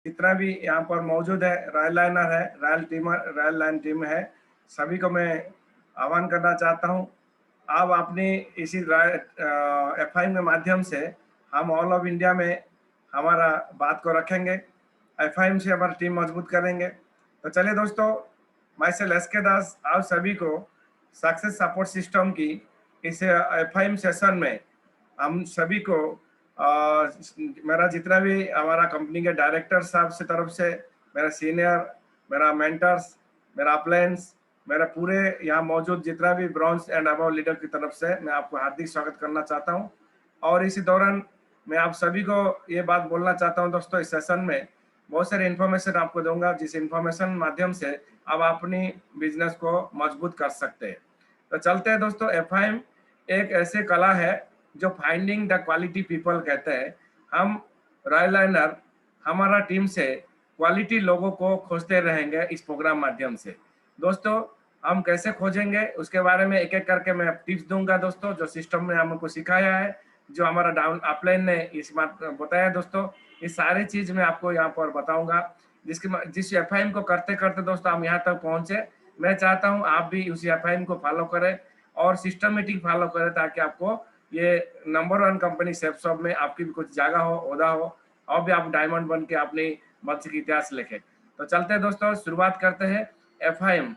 जितना भी यहाँ पर मौजूद है, रॉयल लाइनर है, रॉयल लाइन टीम है, सभी को मैं आह्वान करना चाहता हूँ। आप अपनी इसी एफआईएम के माध्यम से हम ऑल ऑफ इंडिया में हमारा बात को रखेंगे, एफआईएम से हमारी टीम मजबूत करेंगे। तो चलिए दोस्तों, मैं से एसके दास आप सभी को सक्सेस सपोर्ट सिस्टम की इस एफआईएम सेशन में हम सभी को मेरा जितना भी हमारा कंपनी के डायरेक्टर साहब से तरफ से, मेरा सीनियर, मेरा मेंटर्स, मेरा अपलायंस, मेरा पूरे यहाँ मौजूद जितना भी ब्रॉन्ज एंड अबव लीडर की तरफ से मैं आपको हार्दिक स्वागत करना चाहता हूँ। और इसी दौरान मैं आप सभी को ये बात बोलना चाहता हूँ दोस्तों, इस सेशन में बहुत सारे इन्फॉर्मेशन आपको दूंगा, जिस इन्फॉर्मेशन माध्यम से आप अपनी बिजनेस को मजबूत कर सकते हैं। तो चलते हैं दोस्तों, एफआईएम एक ऐसे कला है जो फाइंडिंग द क्वालिटी पीपल कहते हैं। हम रॉयल लाइनर हमारा टीम से क्वालिटी लोगों को खोजते रहेंगे इस प्रोग्राम माध्यम से। दोस्तों, हम कैसे खोजेंगे उसके बारे में एक एक करके मैं टिप्स दूंगा दोस्तों, जो सिस्टम ने हमको सिखाया है, जो हमारा डाउन अपलाइन ने इस बात बताया दोस्तों, ये सारी चीज मैं आपको यहाँ पर बताऊंगा, जिस एफआईएम को करते करते दोस्तों हम यहाँ तक पहुंचे। मैं चाहता हूँ आप भी उसी एफआईएम को फॉलो करें और सिस्टमेटिक फॉलो करें, ताकि आपको ये नंबर 1 कंपनी सेफसॉफ्ट में आपकी भी कुछ जगह हो, ओहदा हो, और भी आप डायमंड बन के अपनी मंच की इतिहास लिखे। तो चलते हैं दोस्तों, शुरुआत करते हैं एफआईएम।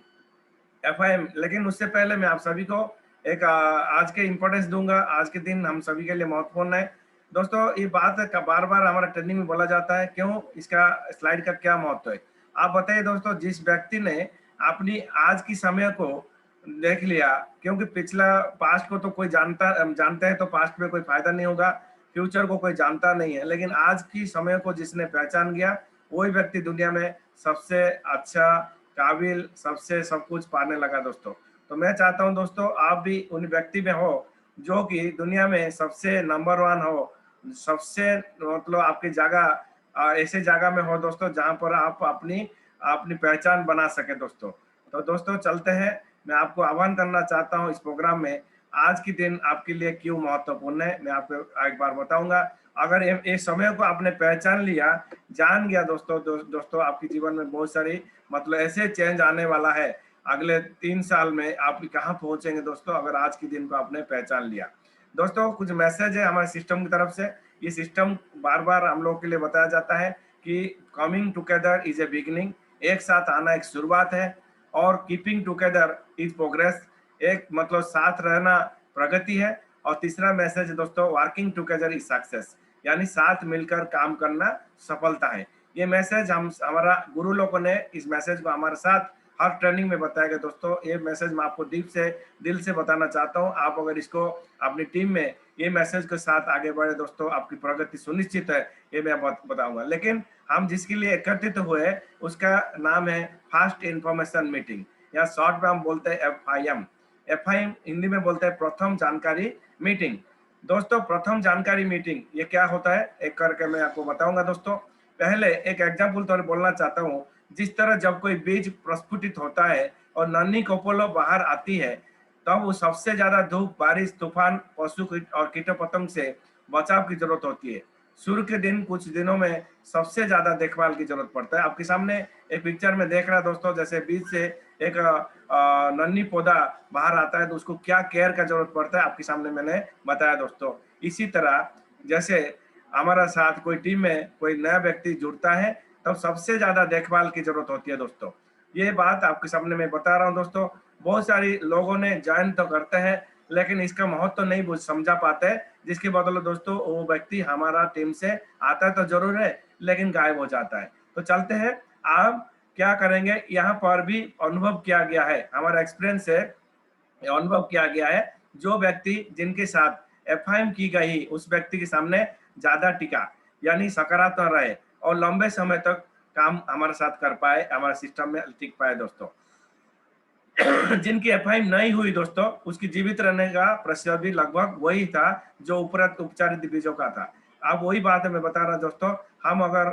लेकिन उससे पहले मैं आप सभी को एक आज के इम्पोर्टेंस दूंगा। आज के दिन हम सभी के लिए महत्वपूर्ण है दोस्तों। ये बात का बार बार हमारा ट्रेनिंग में बोला जाता है, क्यों, इसका स्लाइड का क्या महत्व है, आप बताइए दोस्तों। जिस व्यक्ति ने अपनी आज की समय को देख लिया, क्योंकि पिछला पास्ट को तो कोई जानते हैं तो पास्ट में कोई फायदा नहीं होगा, फ्यूचर को कोई जानता नहीं है, लेकिन आज की समय को जिसने पहचान गया, वही व्यक्ति दुनिया में सबसे अच्छा, काबिल, सबसे सब कुछ पाने लगा दोस्तों। तो मैं चाहता हूं दोस्तों, आप भी उन व्यक्ति में हो जो कि दुनिया में सबसे नंबर 1 हो, सबसे मतलब आपकी जगह ऐसे जगह में हो दोस्तों, जहां पर आप अपनी अपनी पहचान बना सके दोस्तों। तो दोस्तों चलते हैं, मैं आपको आह्वान करना चाहता हूं इस प्रोग्राम में। आज की दिन आपके लिए क्यों महत्वपूर्ण है, मैं आपको एक बार बताऊंगा। अगर इस समय को आपने पहचान लिया, जान गया दोस्तों, आपके जीवन में बहुत सारी मतलब ऐसे चेंज आने वाला है। अगले 3 साल में आप कहाँ पहुंचेंगे दोस्तों, अगर आज के दिन को आपने पहचान लिया। दोस्तों, कुछ मैसेज है हमारे सिस्टम की तरफ से। ये सिस्टम बार बार हम लोग के लिए बताया जाता है कि coming together is a beginning, एक साथ आना एक शुरुआत है, और कीपिंग टुगेदर इज प्रोग्रेस, एक मतलब साथ रहना प्रगति है। और तीसरा मैसेज दोस्तों, वर्किंग टुगेदर इज सक्सेस, यानी साथ मिलकर काम करना सफलता है। ये मैसेज हमारा गुरु लोगों ने इस मैसेज को हमारे साथ हर ट्रेनिंग में बताया गया दोस्तों। ये मैसेज मैं आपको दिल से बताना चाहता हूँ। आप अगर इसको अपनी टीम में ये मैसेज के साथ आगे बढ़े दोस्तों, आपकी प्रगति सुनिश्चित है, ये मैं बताऊंगा। लेकिन हम जिसके लिए एकत्रित हुए उसका नाम है फास्ट इंफॉर्मेशन मीटिंग, या शॉर्ट में हम बोलते हैं एफआईएम। एफआईएम हिंदी में बोलते हैं प्रथम जानकारी मीटिंग। दोस्तों, प्रथम जानकारी मीटिंग ये क्या होता है, एक करके मैं आपको बताऊंगा दोस्तों। पहले एक एग्जाम्पल तौर बोलना चाहता हूँ। जिस तरह जब कोई बीज प्रस्फुटित होता है और नन्ही कोपलो बाहर आती है, तब वो सबसे ज्यादा धूप, बारिश, तूफान, पशु और कीटों पतंग से बचाव की जरूरत होती है। शुरू के दिन कुछ दिनों में सबसे ज्यादा देखभाल की जरूरत पड़ता है। आपके सामने एक पिक्चर में देख रहा है दोस्तों, जैसे बीज से एक नन्ही पौधा बाहर आता है तो उसको क्या केयर का जरूरत पड़ता है, आपके सामने मैंने बताया दोस्तों। इसी तरह जैसे हमारा साथ कोई टीम में कोई नया व्यक्ति जुड़ता है, तब सबसे ज्यादा देखभाल की जरूरत होती है दोस्तों। ये बात आपके सामने मैं बता रहा हूँ दोस्तों। बहुत सारी लोगों ने ज्वाइन तो करते हैं, लेकिन इसका महत्व तो नहीं समझा पाते, जिसके बदले दोस्तों वो व्यक्ति हमारा टीम से आता है तो जरूर है, लेकिन गायब हो जाता है। तो चलते हैं, आप क्या करेंगे, यहाँ पर भी अनुभव किया गया है, हमारा एक्सपीरियंस है, अनुभव किया गया है, जो व्यक्ति जिनके साथ एफआईएम की गई उस व्यक्ति के सामने ज्यादा टिका, यानी सकारात्मक रहे और लंबे समय तक काम हमारे साथ कर पाए, हमारे सिस्टम में टिक पाए दोस्तों। जिनकी एफआईएम नहीं हुई दोस्तों, उसकी जीवित रहने का प्रतिशत भी लगभग वही था जो उपचारित बीजों का था। अब वही बात है मैं बता रहा दोस्तों। हम अगर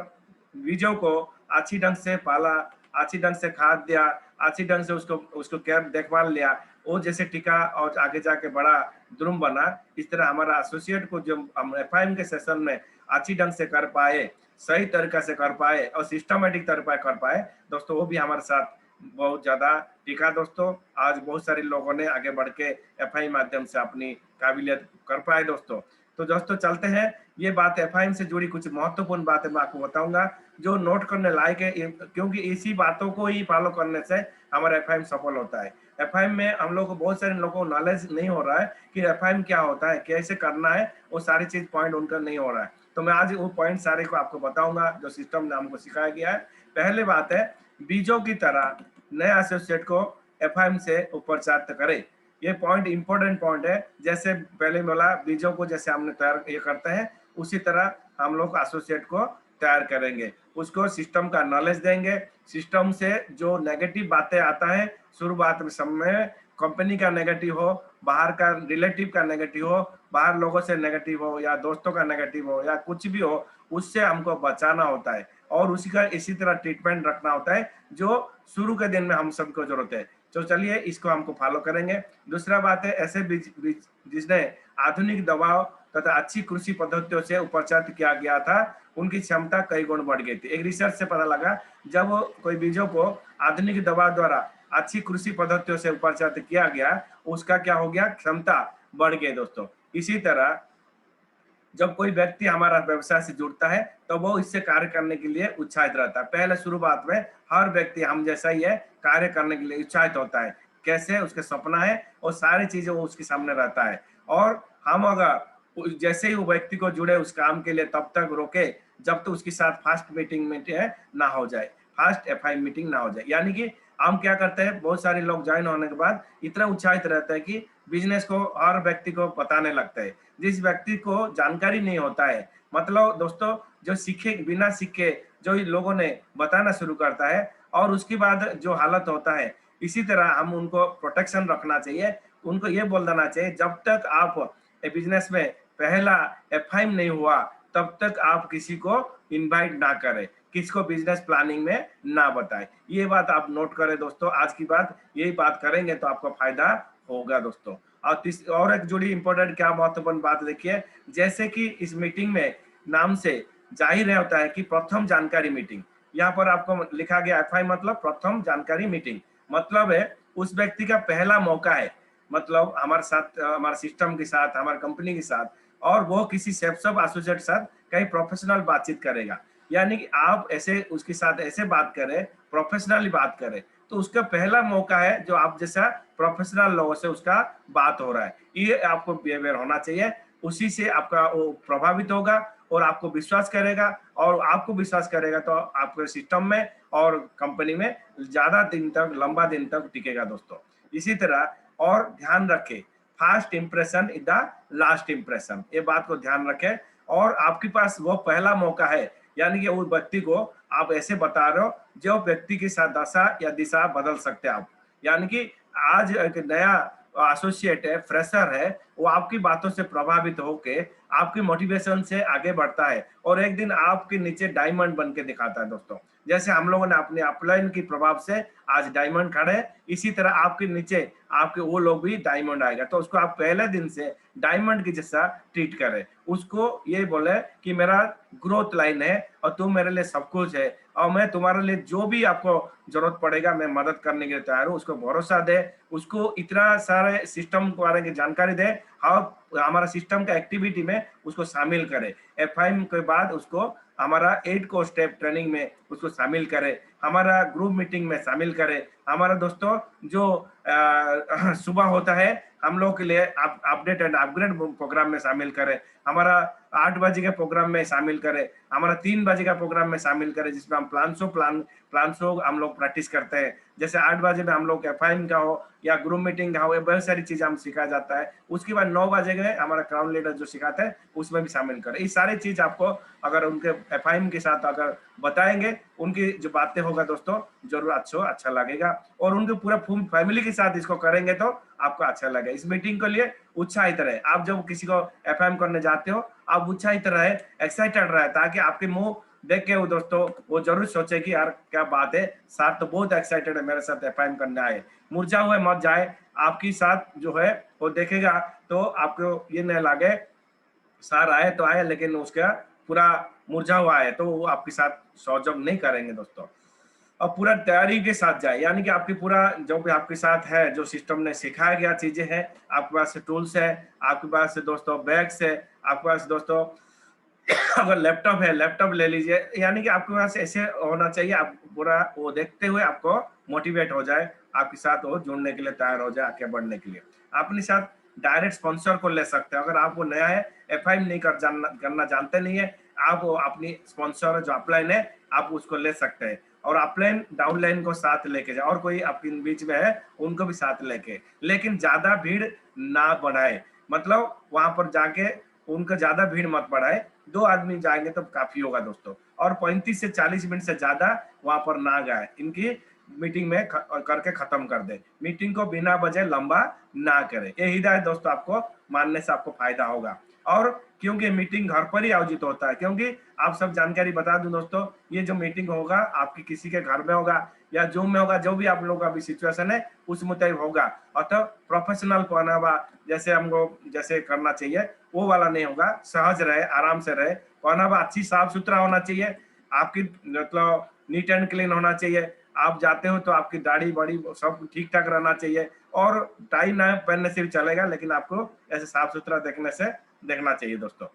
बीजों को अच्छी ढंग से पाला, अच्छी ढंग से खाद दिया, अच्छी ढंग से उसको केयर देखभाल लिया, वो जैसे टिका और आगे जाके बड़ा द्रुम बना। इस तरह हमारा एसोसिएट को जो हम एफआईएम के सेशन में अच्छी ढंग से कर पाए, सही तरीका से कर पाए और सिस्टमेटिक तरीका कर पाए दोस्तों, वो भी हमारे साथ बहुत ज्यादा टिका दोस्तों। आज बहुत सारे लोगों ने आगे बढ़ के एफआई माध्यम से अपनी काबिलियत कर पाए दोस्तों। तो दोस्तों चलते हैं, ये बात एफआई से जुड़ी कुछ महत्वपूर्ण बातें मैं आपको बताऊंगा जो नोट करने लायक है, क्योंकि इसी बातों को ही फॉलो करने से हमारा एफआई सफल होता है। एफआई में हम लोग को बहुत सारे लोगों को नॉलेज नहीं हो रहा है कि एफआई क्या होता है, कैसे करना है, वो सारी चीज पॉइंट उनका नहीं हो रहा है। तो मैं आज वो पॉइंट सारे को आपको बताऊंगा जो सिस्टम ने हमको सिखाया गया है। पहले बात है, बीजों की तरह नए एसोसिएट को एफआई से उपचारित करे। ये पॉइंट इंपॉर्टेंट पॉइंट है। जैसे पहले बोला, बीजों को जैसे हमने तैयार ये करते हैं, उसी तरह हम लोग एसोसिएट को तैयार करेंगे, उसको सिस्टम का नॉलेज देंगे। सिस्टम से जो नेगेटिव बातें आता है शुरुआत में समय, कंपनी का नेगेटिव हो, बाहर का रिलेटिव का नेगेटिव हो, बाहर लोगों से नेगेटिव हो या दोस्तों का नेगेटिव हो या कुछ भी हो, उससे हमको बचाना होता है और उसी का इसी तरह ट्रीटमेंट रखना होता है जो शुरू के दिन में हम सबको जरूरत है। तो चलिए इसको हमको फॉलो करेंगे। दूसरा बात है, ऐसे जिसने आधुनिक दवाओं तथा अच्छी कृषि पद्धतियों से उपचारित किया गया था, उनकी क्षमता कई गुण बढ़ गई थी। एक रिसर्च से पता लगा, जब कोई बीजों को आधुनिक दवा द्वारा अच्छी कृषि पद्धतियों से उपचारित किया गया, उसका क्या हो गया, क्षमता बढ़ गई दोस्तों। इसी तरह जब कोई व्यक्ति हमारा व्यवसाय से जुड़ता है तो वो इससे कार्य करने के लिए उत्साहित रहता है। पहले शुरुआत में हर व्यक्ति हम जैसा ही है, कार्य करने के लिए उत्साहित होता है। कैसे, उसके सपना है और सारी चीजें वो उसके सामने रहता है। और हम अगर जैसे ही वो व्यक्ति को जुड़े उस काम के लिए, तब तक रोके जब तक उसके साथ फास्ट मीटिंग में ना हो जाए, फास्ट एफआई मीटिंग ना हो जाए। यानी कि हम क्या करते हैं, बहुत सारे लोग ज्वाइन होने के बाद इतना उत्साहित रहता है कि बिजनेस को हर व्यक्ति को बताने लगता है। जिस व्यक्ति को जानकारी नहीं होता है, मतलब दोस्तों जो सीखे बिना सीखे जो लोगों ने बताना शुरू करता है और उसके बाद जो हालत होता है, इसी तरह हम उनको प्रोटेक्शन रखना चाहिए। उनको ये बोल देना चाहिए, जब तक आप बिजनेस में पहला एफआई नहीं हुआ तब तक आप किसी को इनवाइट ना करें, किसको बिजनेस प्लानिंग में ना बताएं। ये बात आप नोट करें दोस्तों, आज की बात यही बात करेंगे तो आपको फायदा होगा दोस्तों। और एक जुड़ी इंपॉर्टेंट क्या महत्वपूर्ण बात देखिए, जैसे कि इस मीटिंग में नाम से जाहिर होता है कि प्रथम जानकारी मीटिंग। यहाँ पर आपको लिखा गया एफआई मतलब प्रथम जानकारी मीटिंग, मतलब है उस व्यक्ति का पहला मौका है, मतलब हमारे साथ, हमारे सिस्टम के साथ, हमारे कंपनी के साथ, और वो किसी सब एसोसिएट के साथ कहीं प्रोफेशनल बातचीत करेगा। यानी कि आप ऐसे उसके साथ ऐसे बात करें, प्रोफेशनली बात करें, तो उसका पहला मौका है जो आप जैसा प्रोफेशनल लोगों से उसका बात हो रहा है। ये आपको बिहेवियर होना चाहिए, उसी से आपका वो प्रभावित होगा और आपको विश्वास करेगा, और आपको विश्वास करेगा तो आपके सिस्टम में और कंपनी में ज्यादा दिन तक, लंबा दिन तक टिकेगा दोस्तों। इसी तरह और ध्यान रखें, fast impression is the last impression, ये बात को ध्यान रखें। और आपके पास वो पहला मौका है, यानी कि उस व्यक्ति को आप ऐसे बता रहे हो जो व्यक्ति की दशा या दिशा बदल सकते हैं आप। यानी कि आज एक नया एसोसिएट है, फ्रेशर है, वो आपकी बातों से प्रभावित होके आपकी मोटिवेशन से आगे बढ़ता है और एक दिन आपके नीचे डायमंड बन के दिखाता है दोस्तों। जैसे हम लोगों ने अपने अपलाइन की प्रभाव से आज डायमंड खड़े, इसी तरह आपके नीचे आपके वो लोग भी डायमंड आएगा। तो उसको आप पहले दिन से डायमंड की जैसा ट्रीट करें, उसको ये बोले कि मेरा ग्रोथ लाइन है और तुम मेरे लिए सब कुछ है और मैं तुम्हारे लिए जो भी आपको जरूरत पड़ेगा मैं मदद करने के लिए तैयार हूँ। उसको भरोसा दे, उसको इतना सारे सिस्टम के बारे में जानकारी दे, और हमारा सिस्टम का एक्टिविटी में उसको शामिल करे। एफआई के बाद उसको हमारा 8 को स्टेप ट्रेनिंग में उसको शामिल करे, हमारा ग्रुप मीटिंग में शामिल करे, हमारा दोस्तों जो सुबह होता है हम लोग के लिए अपडेट एंड अपग्रेड प्रोग्राम में शामिल करें, हमारा 8 बजे के प्रोग्राम में शामिल करें, हमारा 3 बजे का प्रोग्राम में शामिल करें जिसमें हम प्लान शो हम लोग प्रैक्टिस करते हैं। जैसे 8 बजे में हम लोग एफआई का हो या ग्रुप मीटिंग का हो, ये बहुत सारी चीजें हम सिखाया जाता है। उसके बाद 9 बजे गए हमारा क्राउन लीडर जो सिखाते हैं उसमें भी शामिल करें। ये सारी चीज आपको अगर उनके एफआई के साथ अगर बताएंगे, उनकी जो बातें होगा दोस्तों जरूर अच्छा लगेगा, और उनके पूरा फैमिली के साथ इसको करेंगे तो आपको अच्छा लगेगा। इस मीटिंग के लिए उत्साहित रहे, आप जब किसी को एफआई करने जाते हो आप उत्साहित रहे, एक्साइटेड रहे, ताकि आपके मुंह देख के वो दोस्तों वो जरूर सोचे कि यार क्या बात है, साथ तो बहुत एक्साइटेड है मेरे साथ एफआई करने आए, मुरझा हुए मत जाए। आपकी साथ जो है वो देखेगा तो आपको ये नहीं लगे सर आए तो आए लेकिन उसका पूरा मुरझा हुआ है तो वो आपके साथ सहयोग नहीं करेंगे दोस्तों। और पूरा तैयारी के साथ जाए, यानी कि आपकी पूरा जो भी आपके साथ है, जो सिस्टम ने सिखाया गया चीजें हैं, आपके पास टूल्स है, आपके पास दोस्तों बैग्स है, आपके पास दोस्तों अगर लैपटॉप है लैपटॉप ले लीजिए, यानी कि आपके पास ऐसे होना चाहिए, आप पूरा वो देखते हुए आपको मोटिवेट हो जाए, आपके साथ वो जुड़ने के लिए तैयार हो जाए, आगे बढ़ने के लिए। अपने साथ डायरेक्ट स्पॉन्सर को ले सकते हैं, अगर आप वो नया है, एफआईएम नहीं करना जानते नहीं है, आप वो अपनी स्पॉन्सर जो अपलाइन है आप उसको ले सकते हैं, और अपलाइन डाउनलाइन को साथ लेके जाए, और कोई आपके बीच में है उनको भी साथ लेके, लेकिन ज्यादा भीड़ ना बढ़ाए, मतलब वहां पर जाके उनका ज्यादा भीड़ मत बढ़ाए, 2 आदमी जाएंगे तो काफी होगा दोस्तों, और 35 से 40 मिनट से ज्यादा वहां पर ना गए, इनकी मीटिंग में करके खत्म कर दे, मीटिंग को बिना वजह लंबा ना करे। ये हिदायत दोस्तों आपको मानने से आपको फायदा होगा। और क्योंकि मीटिंग घर पर ही आयोजित होता है, क्योंकि आप सब जानकारी बता दूं दोस्तों, ये जो मीटिंग होगा आपकी किसी के घर में होगा या जूम में होगा, जो भी आप लोगों का भी सिचुएशन है उस मुताबिक होगा, अतः प्रोफेशनल पहनावा जैसे हमको जैसे करना चाहिए वो वाला नहीं होगा, सहज रहे, आराम से रहे, पहनावा अच्छी साफ सुथरा होना चाहिए, आपकी मतलब नीट एंड क्लीन होना चाहिए, आप जाते हो तो आपकी दाढ़ी बड़ी सब ठीक ठाक रहना चाहिए, और टाई ना पहनने से भी चलेगा, लेकिन आपको ऐसे साफ सुथरा देखना चाहिए दोस्तों।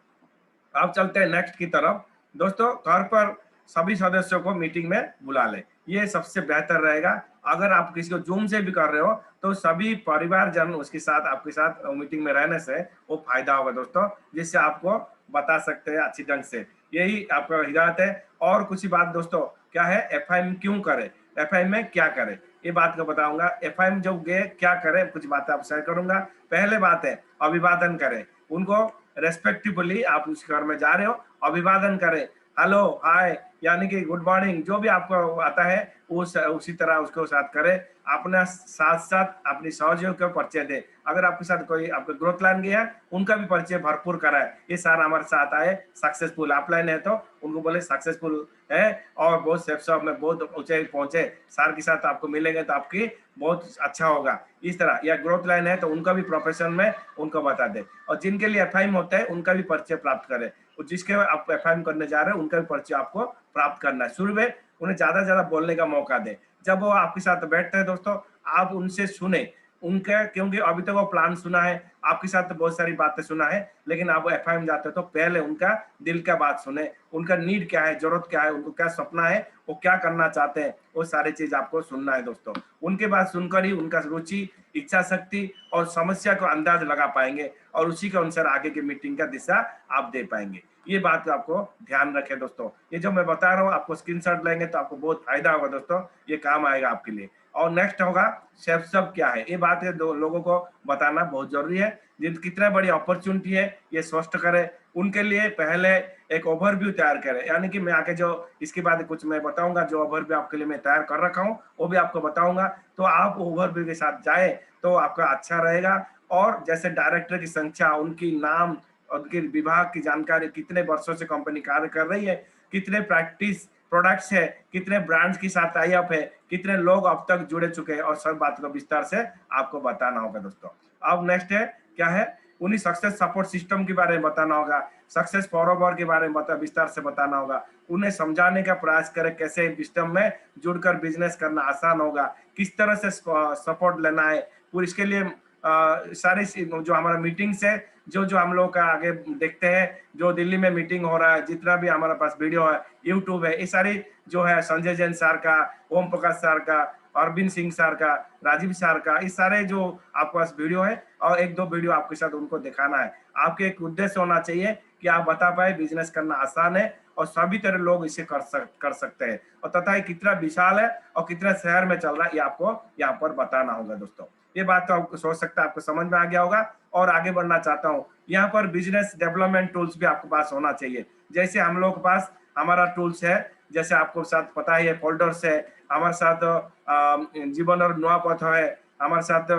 अब चलते हैं नेक्स्ट की तरफ। दोस्तों घर पर सभी सदस्यों को मीटिंग में बुला ले, ये सबसे बेहतर रहेगा। अगर आप किसी को जूम से भी कर रहे हो तो सभी परिवारजन उसके साथ आपके साथ मीटिंग में रहने से वो फायदा होगा दोस्तों, जिससे आपको बता सकते हैं अच्छी ढंग से, यही आपका हिदायत है। और कुछ ही बात दोस्तों, क्या है एफआईएम क्यों करे, एफआईएम में क्या करे, ये बात को बताऊंगा। एफआईएम जब गए क्या करे, कुछ बातें आप शेयर करूंगा। पहले बात है अभिवादन करें, उनको रेस्पेक्टिवली, आप उस घर में जा रहे हो अभिवादन करें, हेलो हाय, यानी कि गुड मॉर्निंग, जो भी आपको आता है उसी तरह उसको साथ करें। अपना साथ साथ अपनी सहयोगियों का परिचय दे, अगर आपके साथ कोई आपके ग्रोथ लाइन गया उनका भी परिचय भरपूर कराए, ये सारा हमारे साथ आए, सक्सेसफुल अपलाइन है तो उनको बोले सक्सेसफुल है और बहुत सेफ में बहुत ऊंचे पहुंचे, सर के साथ आपको मिलेंगे तो आपकी बहुत अच्छा होगा, इस तरह। या ग्रोथ लाइन है तो उनका भी प्रोफेशन में उनको बता दे, और जिनके लिए एफआईएम होता है उनका भी परिचय प्राप्त करें, जिसके आप एफआईएम करने जा रहे हैं उनका भी परिचय आपको प्राप्त करना है। शुरू में उन्हें ज्यादा से ज्यादा बोलने का मौका दे, जब वो आपके साथ बैठते हैं दोस्तों आप उनसे सुने उनका, क्योंकि अभी तक वो प्लान सुना है, आपके साथ तो बहुत सारी बातें सुना है, लेकिन आप एफआईएम जाते हो तो पहले उनका दिल का बात सुने, उनका नीड क्या है, जरूरत क्या है, उनको क्या सपना है, वो क्या करना चाहते हैं, वो सारी चीज आपको सुनना है दोस्तों। उनके बात सुनकर ही उनका रुचि, इच्छा शक्ति और समस्या को अंदाज लगा पाएंगे, और उसी के अनुसार आगे की मीटिंग का दिशा आप दे पाएंगे। ये बात आपको ध्यान रखें दोस्तों, ये जो मैं बता रहा हूँ आपको स्क्रीनशॉट लेंगे तो आपको बहुत फायदा होगा दोस्तों, ये काम आएगा आपके लिए। और नेक्स्ट होगा सेल्फ सब क्या है, ये बात है दो लोगों को बताना बहुत जरूरी है, जिन कितना बड़ी अपॉर्चुनिटी है ये स्पष्ट करे, उनके लिए पहले एक ओवरव्यू तैयार करें, यानी कि मैं आगे जो इसके बाद कुछ मैं बताऊंगा, जो ओवरव्यू आपके लिए मैं तैयार कर रखा हूँ वो भी आपको बताऊंगा, तो आप ओवरव्यू के साथ जाए तो आपका अच्छा रहेगा। और जैसे डायरेक्टर की संख्या, उनकी नाम, उनके विभाग की जानकारी, कितने वर्षों से कंपनी कार्य कर रही है, कितने प्रैक्टिस प्रोडक्ट्स है, कितने ब्रांड्स के साथ टाई अप है, कितने लोग अब तक जुड़े चुके हैं, और सब बात को विस्तार से आपको बताना होगा दोस्तों। अब नेक्स्ट है क्या है, उन्हीं सक्सेस सपोर्ट सिस्टम के बारे में बताना होगा, सक्सेस फॉरवर्ड के बारे में विस्तार से बताना होगा, उन्हें समझाने का प्रयास करें कैसे सिस्टम में जुड़कर बिजनेस करना आसान होगा, किस तरह से सपोर्ट लेना है, पूरी इसके लिए सारी जो हमारा मीटिंग्स है, जो जो हम लोग का आगे देखते हैं, जो दिल्ली में मीटिंग हो रहा है, जितना भी हमारे पास वीडियो है, यूट्यूब है, ये सारी जो है संजय जैन सर का, ओम प्रकाश सर का, अरविंद सिंह सर का, राजीव सर का, इस सारे जो आपके पास वीडियो है, और एक दो वीडियो आपके साथ उनको दिखाना है। आपके एक उद्देश्य होना चाहिए कि आप बता पाए बिजनेस करना आसान है और सभी तरह लोग इसे कर सकते हैं, और तथा ये कितना विशाल है और कितना शहर में चल रहा है, ये आपको यहाँ पर बताना होगा दोस्तों। ये बात तो आपको सोच सकता है, आपको समझ में आ गया होगा। और आगे बढ़ना चाहता हूँ, यहाँ पर बिजनेस डेवलपमेंट टूल्स भी आपके पास होना चाहिए, जैसे हम लोग के पास हमारा टूल्स है, जैसे आपको साथ पता ही है फोल्डर्स है, हमारे साथ जीवन और नया पथ है, हमारे साथ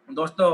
दोस्तों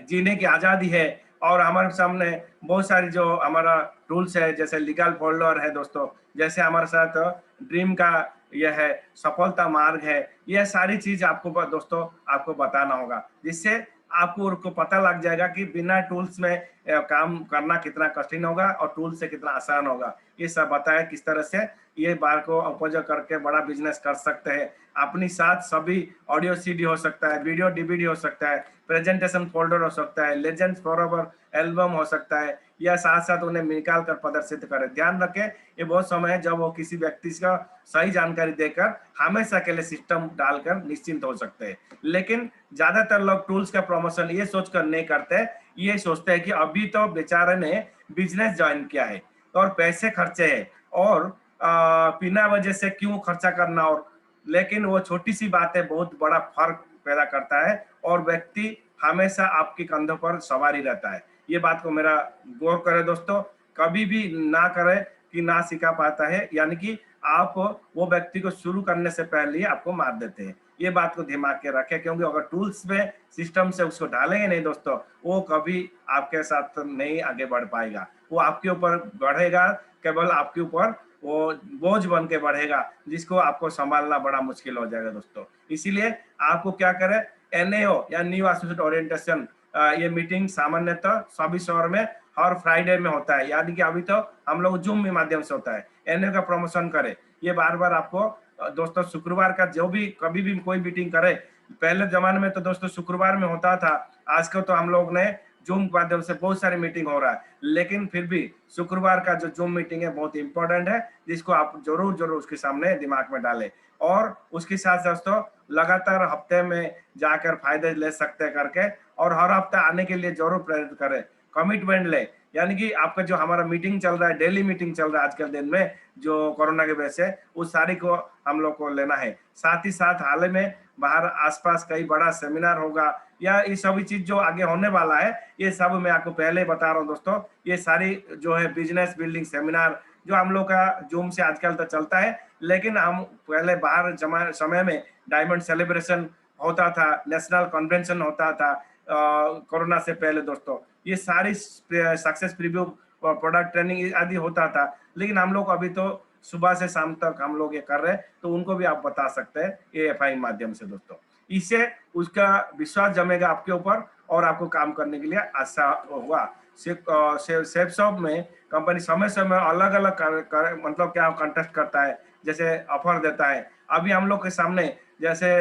जीने की आजादी है, और हमारे सामने बहुत सारी जो हमारा टूल्स है, जैसे लीगल फोल्डर है दोस्तों, जैसे हमारे साथ ड्रीम का यह है, सफलता मार्ग है, यह सारी चीज आपको दोस्तों आपको बताना होगा, जिससे आपको उनको पता लग जाएगा कि बिना टूल्स में काम करना कितना कठिन होगा और टूल से कितना आसान होगा। ये सब बताया किस तरह से ये बार को उपयोग करके बड़ा बिजनेस कर सकते हैं। अपनी साथ सभी ऑडियो सीडी हो सकता है, वीडियो डीवीडी हो सकता है, प्रेजेंटेशन फोल्डर हो सकता है, लेजेंड्स फॉरएवर एल्बम हो सकता है, या साथ साथ उन्हें निकाल कर प्रदर्शित करें। ध्यान रखें, ये बहुत समय है जब वो किसी व्यक्ति का सही जानकारी देकर हमेशा के लिए सिस्टम डालकर निश्चिंत हो सकते हैं। लेकिन ज्यादातर लोग टूल्स का प्रमोशन ये सोचकर नहीं करते, ये सोचते हैं कि अभी तो बेचारे ने बिजनेस ज्वाइन किया है और पैसे खर्चे हैं और बिना वजह से क्यों खर्चा करना। और लेकिन वो छोटी सी बातें बहुत बड़ा फर्क पैदा करता है और व्यक्ति हमेशा आपके कंधों पर सवारी रहता है। ये बात को मेरा गौर करें दोस्तों, कभी भी ना करें कि ना सिखा पाता है, यानी कि आप वो व्यक्ति को शुरू करने से पहले ही आपको मार देते हैं। ये बात को दिमाग के रखें, क्योंकि अगर टूल्स में सिस्टम से उसको डालेंगे नहीं दोस्तों, वो कभी आपके साथ नहीं आगे बढ़ पाएगा। वो आपके ऊपर बढ़ेगा, केवल आपके ऊपर वो बोझ बन के बढ़ेगा, जिसको आपको संभालना बड़ा मुश्किल हो जाएगा दोस्तों। इसीलिए आपको क्या करें, एनएओ या न्यू एसोसिएट ओरिएंटेशन, ये मीटिंग सामान्यतः सभी शहर में हर फ्राइडे में होता है, यानी कि अभी तो हम लोग जूम के माध्यम से होता है। एनएओ का प्रमोशन करें, ये बार बार आपको दोस्तों शुक्रवार का जो भी कभी भी कोई मीटिंग करे, पहले जमाने में तो दोस्तों शुक्रवार में होता था, आजकल तो हम लोग ने जूम के माध्यम से बहुत सारी मीटिंग हो रहा है, लेकिन फिर भी शुक्रवार का जो जूम मीटिंग है बहुत इंपॉर्टेंट है, जिसको आप जरूर जरूर उसके सामने दिमाग में डालें। और उसके साथ दोस्तों लगातार हफ्ते में जाकर फायदे ले सकते करके, और हर हफ्ते आने के लिए जरूर प्रेरित करें, कमिटमेंट ले। यानी कि आपका जो हमारा मीटिंग चल रहा है, डेली मीटिंग चल रहा है आजकल दिन में जो कोरोना की वजह से, उस सारी को हम लोग को लेना है। साथ ही साथ हाल में बाहर आसपास कई बड़ा सेमिनार होगा, या ये सभी चीज जो आगे होने वाला है, ये सब मैं आपको पहले ही बता रहा हूँ दोस्तों। ये सारी जो है बिजनेस बिल्डिंग सेमिनार जो हम लोग का जूम से आजकल तो चलता है, लेकिन हम पहले बाहर समय में डायमंड सेलिब्रेशन होता था, नेशनल कन्वेंशन होता था कोरोना से पहले दोस्तों, ये सारी सक्सेस प्रीव्यू प्रोडक्ट ट्रेनिंग आदि होता था। लेकिन हम लोग अभी तो सुबह से शाम तक हम लोग ये कर रहे हैं, तो उनको भी आप बता सकते हैं एएफआई माध्यम से दोस्तों। इससे उसका विश्वास जमेगा आपके ऊपर और आपको काम करने के लिए आसान होगा। सेफ शॉप में कंपनी समय समय अलग अलग मतलब क्या कंटेस्ट करता है, जैसे ऑफर देता है। अभी हम लोग के सामने जैसे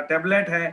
टेबलेट है,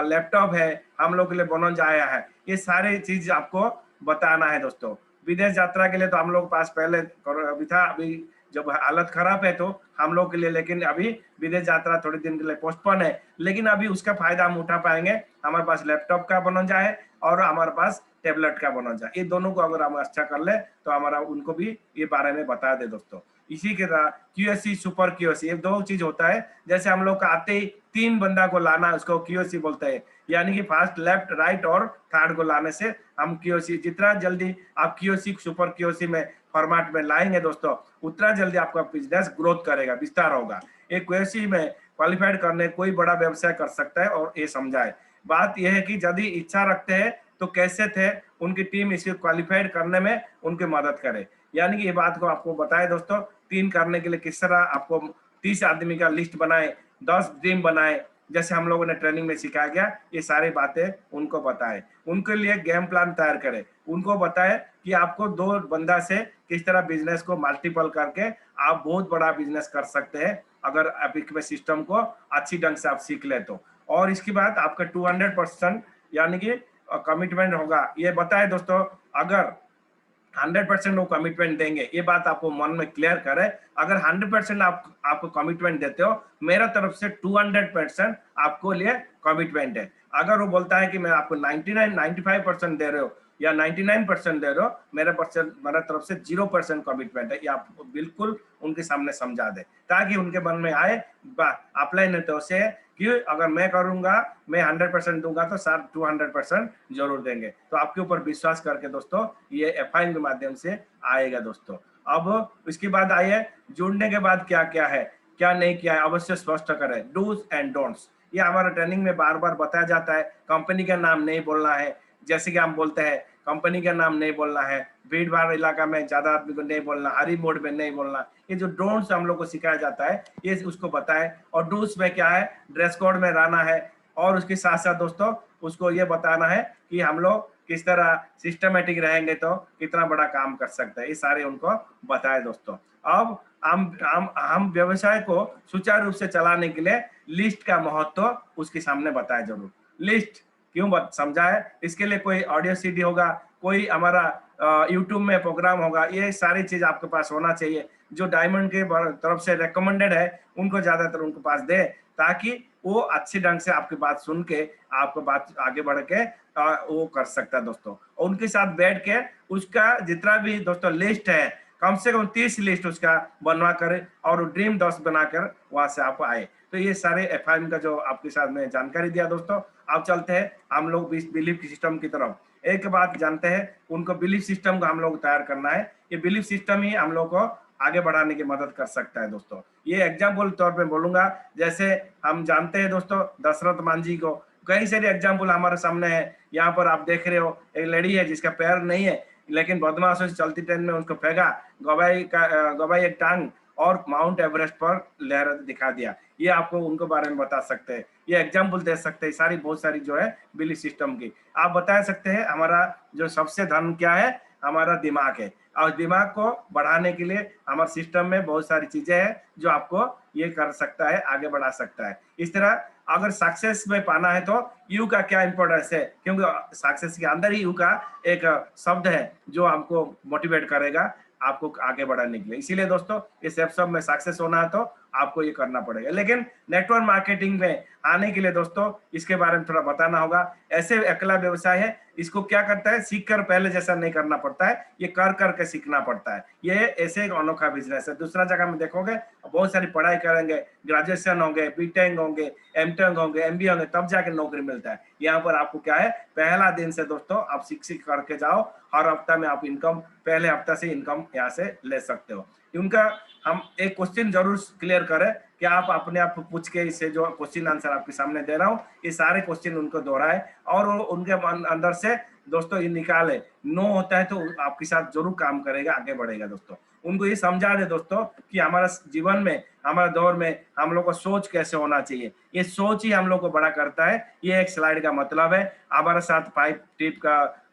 लैपटॉप है, हम लोग के लिए बोनस आया है, ये सारी चीज आपको बताना है दोस्तों। विदेश यात्रा के लिए तो हम लोग पास पहले अभी था, अभी जब हालत खराब है तो हम लोग के लिए, लेकिन अभी विदेश यात्रा थोड़े दिन के लिए पोस्टपोन है, लेकिन अभी उसका फायदा हम उठा पाएंगे। हमारे पास लैपटॉप का बोनस है और हमारे पास टेबलेट का बोनस है, ये दोनों को अगर हम अच्छा कर ले तो हमारा उनको भी ये बारे में बता दे दोस्तों। इसी के तरह क्यूएससी सुपर क्यूएससी, ये दो चीज होता है। जैसे हम लोग का आते ही 3 बंदा को लाना, उसको क्यूएससी बोलते हैं, यानी कि फर्स्ट लेफ्ट राइट और थर्ड को लाने से हम क्यूएससी, जितना जल्दी आप क्यूएससी सुपर क्यूएससी में फॉर्मेट में लाएंगे दोस्तों, उतना जल्दी आपका बिजनेस ग्रोथ करेगा, विस्तार होगा। एक क्यूएससी में क्वालिफाइड करने कोई बड़ा व्यवसाय कर सकता है, और ये समझाए। बात यह है कि यदि इच्छा रखते हैं तो कैसे थे उनकी टीम इसे क्वालिफाइड करने में उनकी मदद करे, यानी कि ये बात को आपको बताए दोस्तों। 3 करने के लिए किस तरह आपको 30 आदमी का लिस्ट बनाए, 10 टीम बनाए, जैसे हम लोगों ने ट्रेनिंग में सिखाया गया, ये सारी बातें उनको बताए। उनके लिए गेम प्लान तैयार करें, उनको बताए कि आपको 2 बंदा से किस तरह बिजनेस को मल्टीपल करके आप बहुत बड़ा बिजनेस कर सकते हैं, अगर आप एक सिस्टम को अच्छी ढंग से आप सीख ले तो। और इसके बाद आपका 200% यानी कि कमिटमेंट होगा, ये बताए दोस्तों। अगर 100% वो कमिटमेंट देंगे, ये बात आपको मन में क्लियर करे। अगर 100% आपको कमिटमेंट देते हो, मेरा तरफ से 200% आपको लिए कमिटमेंट है। अगर वो बोलता है कि मैं आपको 95% दे रहे हो या 99% दे रहे हो, मेरा तरफ से 0% कमिटमेंट है, ये आप बिल्कुल उनके सामने समझा दे, ताकि उनके मन में आए अप्लाई नहीं तो से कि अगर मैं करूंगा, मैं 100% दूंगा तो सर 200% जरूर देंगे। तो आपके ऊपर विश्वास करके दोस्तों ये एफआई के माध्यम से आएगा दोस्तों। अब इसके बाद आइए, जुड़ने के बाद क्या क्या है, क्या नहीं किया है, अवश्य स्पष्ट करें। डूज एंड डोंट्स, ये हमारा ट्रेनिंग में बार बार बताया जाता है। कंपनी का नाम नहीं बोलना है, जैसे कि हम बोलते हैं कंपनी का नाम नहीं बोलना है, भीड़ भाड़ इलाका में ज्यादा आदमी को नहीं बोलना, हरी मोड में नहीं बोलना। ये जो डोंट्स हम लोग को सिखाया जाता है, ये उसको बताएं। और डूस में क्या है, ड्रेस कोड में रहना है, और उसके साथ साथ दोस्तों उसको ये बताना है कि हम लोग किस तरह सिस्टमेटिक रहेंगे तो कितना बड़ा काम कर सकते हैं, ये सारे उनको बताए दोस्तों। अब हम व्यवसाय को सुचारू रूप से चलाने के लिए लिस्ट का महत्व उसके सामने बताए जरूर। लिस्ट क्यों समझाए, इसके लिए कोई ऑडियो सीडी होगा, कोई हमारा यूट्यूब में प्रोग्राम होगा, ये सारी चीज आपके पास होना चाहिए। जो डायमंड के तरफ से रेकमेंडेड है उनको ज्यादातर उनके पास दे, ताकि वो अच्छे ढंग से आपकी बात सुन के आपको बात आगे बढ़ के वो कर सकता है दोस्तों। और उनके साथ बैठ के उसका जितना भी दोस्तों लिस्ट है, कम से कम 30 लिस्ट उसका बनवा कर और ड्रीम 10 बनाकर वहां से आप आए। तो ये सारे एफआईएम का जो आपके साथ में जानकारी दिया दोस्तों। अब चलते हैं हम लोग बिलीफ सिस्टम की तरफ। एक बात जानते हैं, उनको बिलीफ सिस्टम को हम लोग तैयार करना है। ये बिलीफ सिस्टम ही हम लोग को आगे बढ़ाने की मदद कर सकता है दोस्तों। ये एग्जाम्पल तौर पे बोलूंगा, जैसे हम जानते हैं दोस्तों दशरथ मांझी को, कई सारे एग्जाम्पल हमारे सामने है। यहाँ पर आप देख रहे हो एक लड़ी है जिसका पैर नहीं है, लेकिन बदमाशों से चलती ट्रेन में उसको फेंका, गवाई एक टांग और माउंट एवरेस्ट पर लहर दिखा दिया। ये आपको उनको बारे में बता सकते हैं, ये एग्जाम्पल दे सकते हैं, सारी बहुत सारी जो है बिलीफ सिस्टम की आप बता सकते हैं। हमारा जो सबसे धन क्या है, हमारा दिमाग है, और दिमाग को बढ़ाने के लिए हमारे सिस्टम में बहुत सारी चीजें हैं जो आपको ये कर सकता है, आगे बढ़ा सकता है। इस तरह अगर सक्सेस में पाना है तो यू का क्या इंपॉर्टेंस है, क्योंकि सक्सेस के अंदर ही यू का एक शब्द है जो आपको मोटिवेट करेगा आपको आगे बढ़ाने के लिए। इसीलिए दोस्तों इस सब में सक्सेस होना है तो आपको ये करना पड़ेगा। लेकिन नेटवर्क मार्केटिंग में आने के लिए दोस्तों इसके बारे में थोड़ा बताना होगा। ऐसे अकेला व्यवसाय है, इसको क्या करता है, सीख कर पहले जैसा नहीं करना पड़ता है, ये कर करके सीखना पड़ता है। ये ऐसे एक अनोखा बिजनेस है। दूसरा जगह में देखोगे बहुत सारी पढ़ाई करेंगे, ग्रेजुएशन होंगे, बीटेक होंगे, एमटेक होंगे, एमबीए होंगे, तब जाके नौकरी मिलता है। यहाँ पर आपको क्या है, पहला दिन से दोस्तों आप सीख करके जाओ, हर हफ्ता में आप इनकम पहले हफ्ता से इनकम यहाँ से ले सकते हो। उनका हम एक क्वेश्चन जरूर क्लियर करें कि आप अपने आप पूछ के, इससे जो क्वेश्चन आंसर आपके सामने दे रहा हूँ ये सारे क्वेश्चन उनको दोहराए और उनके अंदर से दोस्तों ये निकाले। नो होता है तो आपके साथ जरूर काम करेगा, आगे बढ़ेगा दोस्तों। उनको ये समझा दे दोस्तों कि हमारा जीवन में, हमारे दौर में हम लोग को सोच कैसे होना चाहिए, ये सोच ही हम लोग को बड़ा करता है। ये एक स्लाइड का मतलब है। हमारे साथ 5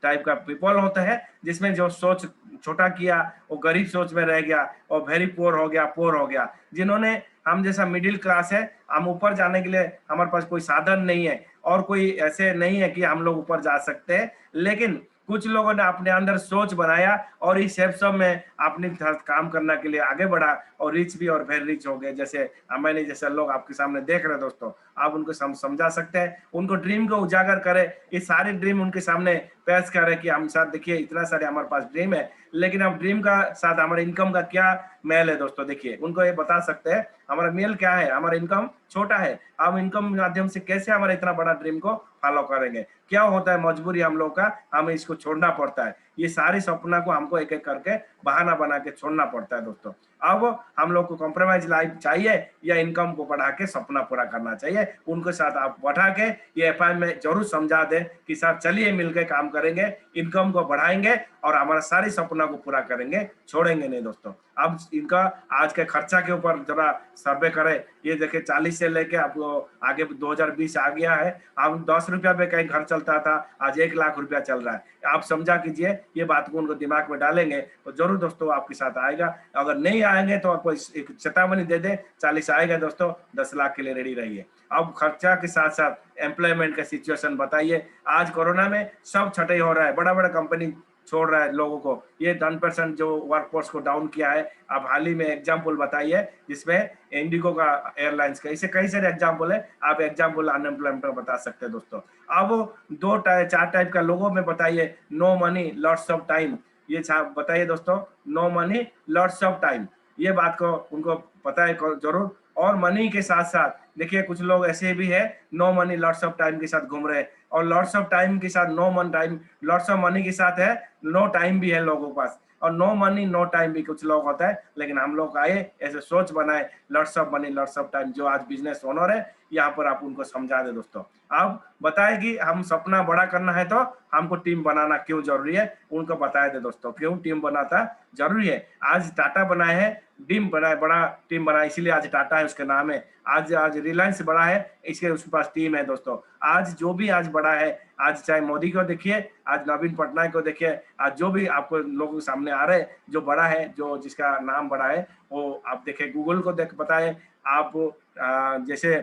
टाइप का पीपल होता है, जिसमें जो सोच छोटा किया वो गरीब सोच में रह गया और वेरी पोर हो गया। जिन्होंने, हम जैसा मिडिल क्लास है, हम ऊपर जाने के लिए हमारे पास कोई साधन नहीं है और कोई ऐसे नहीं है कि हम लोग ऊपर जा सकते हैं, लेकिन कुछ लोगों ने अपने अंदर सोच बनाया और इस सब में अपने काम करने के लिए आगे बढ़ा और रिच भी और वेरी रिच हो गए। जैसे मैंने जैसे लोग आपके सामने देख रहे हैं दोस्तों, आप उनको समझा सकते हैं, उनको ड्रीम को उजागर करे, ये सारे ड्रीम उनके सामने पेश करे कि हम साथ देखिए इतना सारे हमारे पास ड्रीम है, लेकिन अब ड्रीम का साथ हमारे इनकम का क्या मेल है दोस्तों। देखिए उनको ये बता सकते हैं हमारा मेल क्या है, हमारा इनकम छोटा है, हम इनकम माध्यम से कैसे हमारा इतना बड़ा ड्रीम को फॉलो करेंगे, क्या होता है मजबूरी हम लोग का, हमें इसको छोड़ना पड़ता है। ये सारी सपना को हमको एक एक करके बहाना बना के छोड़ना पड़ता है दोस्तों। अब हम लोग को कॉम्प्रोमाइज लाइफ चाहिए या इनकम को बढ़ा के सपना पूरा करना चाहिए, उनके साथ आप बैठा के ये एफआई में जरूर समझा दे कि साहब चलिए मिलकर काम करेंगे, इनकम को बढ़ाएंगे और हमारा सारी सपना को पूरा करेंगे, छोड़ेंगे नहीं दोस्तों। अब इनका आज के खर्चा के ऊपर जरा सर्वे करें। ये देखिए 40 से लेके आपको आगे 2020 आ गया है, अब 10 रुपया पे कहीं घर चलता था, आज 1 लाख रुपया चल रहा है। आप समझा कीजिए, ये बात को उनको दिमाग में डालेंगे तो जरूर दोस्तों आपके साथ आएगा। अगर नहीं आएंगे तो आपको एक चेतावनी दे दे, 40 आएगा दोस्तों 10 लाख के लिए रेडी रहिए। अब खर्चा के साथ साथ एम्प्लॉयमेंट का सिचुएशन बताइए। आज कोरोना में सब छटाई हो रहा है, बड़ा बड़ा कंपनी छोड़ रहा है लोगों को, ये 10% जो वर्कफोर्स को डाउन किया है। आप हाल ही में एग्जाम्पल बताइए जिसमें इंडिगो का, एयरलाइंस का, इसे कई सारे एग्जाम्पल है, आप एग्जाम्पल अनएम्प्लॉयमेंट का बता सकते हैं दोस्तों। अब 4 टाइप का लोगों में बताइए, no money lots of time, ये बताइए दोस्तों, no money lots of time, ये बात को उनको पता है जरूर। और मनी के साथ साथ देखिए कुछ लोग ऐसे भी है, no money lots of time के साथ घूम रहे हैं, और लॉट्स ऑफ टाइम के साथ नो मन टाइम, लॉट्स ऑफ मनी के साथ है नो टाइम भी है लोगों के पास, और नो मनी नो टाइम भी कुछ लोग होता है। लेकिन हम लोग आए ऐसे सोच बनाए, lots of money lots of time, जो आज बिजनेस ओनर है यहाँ पर आप उनको समझा दे दोस्तों। आप बताए कि हम सपना बड़ा करना है तो हमको टीम बनाना क्यों जरूरी है, उनको बताए दे दोस्तों, क्यों टीम बनाता जरूरी है। आज टाटा बनाए हैं, टीम बड़ा बड़ा टीम बना, इसीलिए आज टाटा है उसका नाम है। आज आज रिलायंस बड़ा है, इसके उसके पास टीम है दोस्तों। आज जो भी आज बड़ा है, आज चाहे मोदी को देखिए, आज नवीन पटनायक को देखिए, आज जो भी आपको लोगों के सामने आ रहे हैं, जो बड़ा है, जो जिसका नाम बड़ा है, वो आप देखिए, गूगल को देख बताए आप, जैसे